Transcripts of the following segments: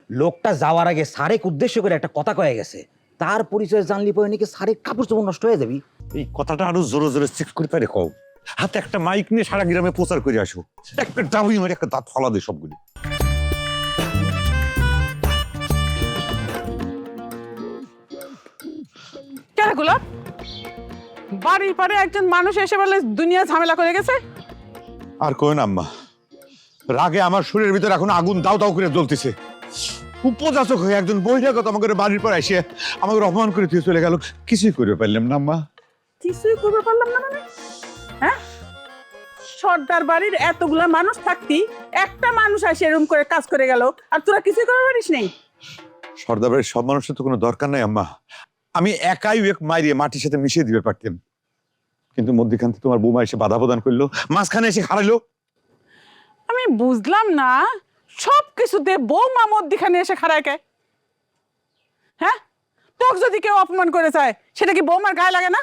লোকটা যাওয়ার আগে সারেক উদ্দেশ্য করে একটা কথা কয়ে গেছে, তার পরিচয় জানলি পরে নাকি সারেক কাপড় চোপড় নষ্ট হয়ে যাবি। এই কথাটা আরো জোরে জোরে চেক করে পারে কও। হাতে একটা মাইক নিয়ে সারা গ্রামে প্রচার করে আসো, একটা ডাবুই মারে একটা দাঁত ফলা দে সবগুলি। কেন গোলাপ, বাড়ির পারে একজন মানুষ এসে বলে দুনিয়া ঝামেলা করে গেছে। আর কই না আম্মা, রাগে আমার শরীরের ভিতরে এখন আগুন দাও দাও করে জ্বলতেছে। উপযাচক হয়ে একজন বহিরাগত আমাকে বাড়ির পর এসে আমাকে অপমান করে দিয়ে চলে গেল, কিছুই করতে পারলাম না আম্মা। কিছুই করতে পারলাম না মানে? হ্যাঁ, সর্দার বাড়ির এতগুলা মানুষ থাকতি একটা মানুষ আসে এরকম করে কাজ করে গেল, আর তোরা কিছুই করতে পারিস নেই? সর্দার বাড়ির সব মানুষের তো কোনো দরকার নাই আম্মা, আমি একাই এক মাইরিয়ে মাটির সাথে মিশিয়ে দিতে পারতাম, কিন্তু মধ্যখান থেকে তোমার বৌমা এসে বাধা প্রদান করলো, মাঝখানে এসে হারাইলো। আমি বুঝলাম না, সব কিছুতে বৌমা মধ্যখানে এসে খাড়ায় কে? হ্যাঁ, তোকে যদি কেউ অপমান করে চায় সেটা কি বৌমার গায়ে লাগে না?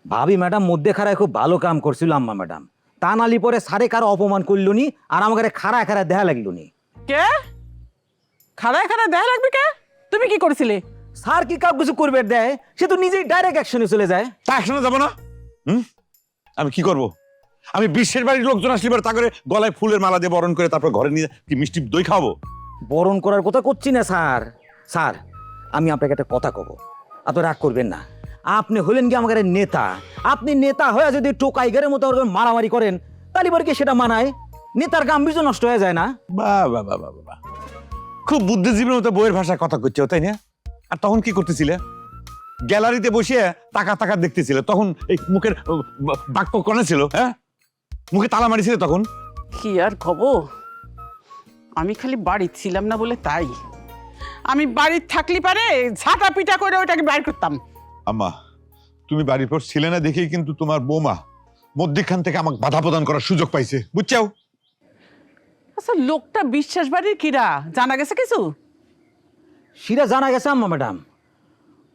ভাবি ম্যাডাম মধ্যে খাড়ায় খুব ভালো কাম করছিল আম্মা ম্যাডাম, তা নালি পরে সারেক আরো অপমান করলো নি, আর আমাকে খাড়ায় খাড়ায় দেখা লাগলো নি। কে খাড়ায় খাড়ায় দেখা লাগবে? কে? তুমি কি করেছিলে? স্যার কি কাউ কিছু করবে দেয়, সে তো নিজেই ডাইরেক্ট অ্যাকশনে চলে যায়। তা একসঙ্গে যাবো না? আমি কি করব? আমি বিশ্বের বাড়ির লোকজন আসলে এবার তা করে গলায় ফুলের মালা দিয়ে বরণ করে তারপর ঘরে নিয়ে কি মিষ্টি দই খাবো? বরণ করার কথা করছি না স্যার। স্যার, আমি আপনাকে একটা কথা কব, আপনি রাগ করবেন না। আপনি হলেন কি আমাদের নেতা, আপনি নেতা হয়ে যদি টোকাইগারের মতো ওরকম মারামারি করেন, তাহলে পরে কি সেটা মানায়? নেতার গাম্ভীর্য নষ্ট হয়ে যায় না? বাহ বাহ বাহ বাহ বাহ, খুব বুদ্ধিজীবীর মতো বইয়ের ভাষায় কথা করছে, তাই না? আর তখন কি করতেছিলে? গ্যালারিতে বসে টাকা টাকা দেখতেছিলে, তখন এই মুখের বাক্য কনে ছিল? হ্যাঁ, মুখে তালা মারিছিলে তখন? কি আর খবর, আমি খালি বাড়িতে ছিলাম না বলে তাই। আমি বাড়িতে থাকলি পারে ঝাঁটা পিটা করে ওটাকে বাইর করতাম। আম্মা, তুমি বাড়ির পর ছিলে না দেখেই কিন্তু তোমার বৌমা মধ্যখান থেকে আমাকে বাধা প্রদান করার সুযোগ পাইছে, বুঝছাও? আচ্ছা, লোকটা বিশ্বাস বাড়ির কিরা জানা গেছে কিছু? সেটা জানা গেছে আম্মা ম্যাডাম,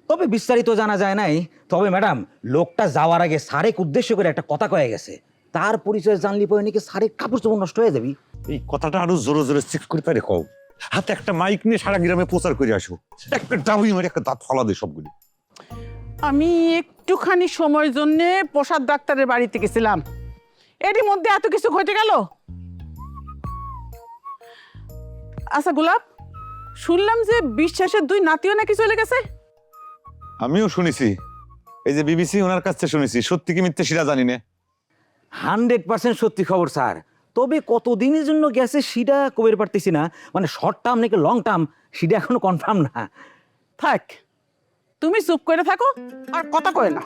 তবে বিস্তারিত জানা যায় নাই। তবে ম্যাডাম, লোকটা যাওয়ার আগে সারেক উদ্দেশ্য করে একটা কথা কয়ে গেছে, তার পরিচয় জানলি পরে নাকি সারেক কাপড় চোপড় নষ্ট হয়ে যাবি। এই কথাটা আরো জোরে জোরে চেক করে পারে কও। হাতে একটা মাইক নিয়ে সারা গ্রামে প্রচার করে আসো, একটা ডাবুই মারে একটা দাঁত ফলা দে সবগুলি। আমি একটুখানি সময়ের জন্য প্রসাদ ডাক্তারের বাড়িতে গেছিলাম, এরই মধ্যে এত কিছু ঘটে গেল। আচ্ছা গোলাপ, শুনলাম যে বিশ্বাসের দুই নাতিও নাকি চলে গেছে। আমিও শুনেছি, এই যে বিবিসি ওনার কাছ থেকে শুনেছি, সত্যি কি মিথ্যে সেটা জানি না। 100% সত্যি খবর স্যার, তবে কতদিনের জন্য গেছে সেটা কবের পারতেছি না, মানে শর্ট টার্ম নাকি লং টার্ম সেটা এখনো কনফার্ম না। থাক, তুমি চুপ করে থাকো আর কথা কয় না।